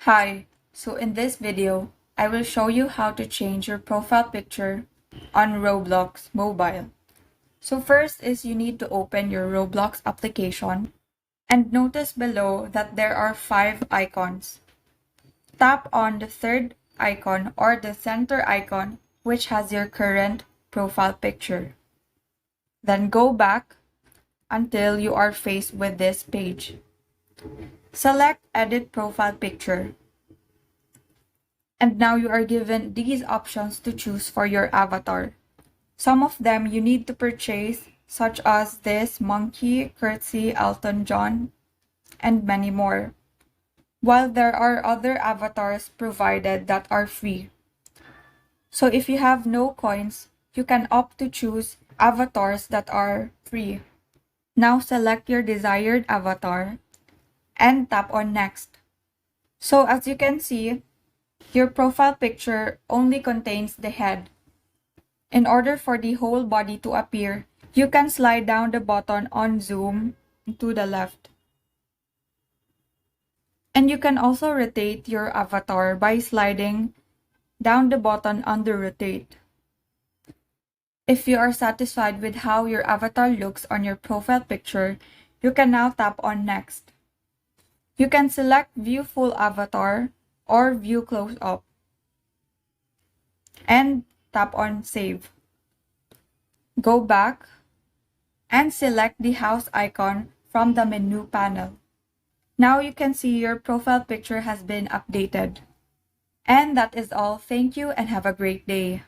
Hi, so in this video, I will show you how to change your profile picture on Roblox mobile. So first is you need to open your Roblox application and notice below that there are 5 icons. Tap on the third icon or the center icon which has your current profile picture. Then go back until you are faced with this page. Select Edit Profile Picture. And now you are given these options to choose for your avatar. Some of them you need to purchase, such as this monkey, curtsy, Elton John, and many more. While there are other avatars provided that are free. So if you have no coins, you can opt to choose avatars that are free. Now select your desired avatar and tap on Next. So as you can see, your profile picture only contains the head. In order for the whole body to appear, you can slide down the button on Zoom to the left. And you can also rotate your avatar by sliding down the button under Rotate. If you are satisfied with how your avatar looks on your profile picture, you can now tap on Next. You can select View Full Avatar or View Close Up and tap on Save. Go back and select the house icon from the menu panel. Now you can see your profile picture has been updated. And that is all. Thank you and have a great day.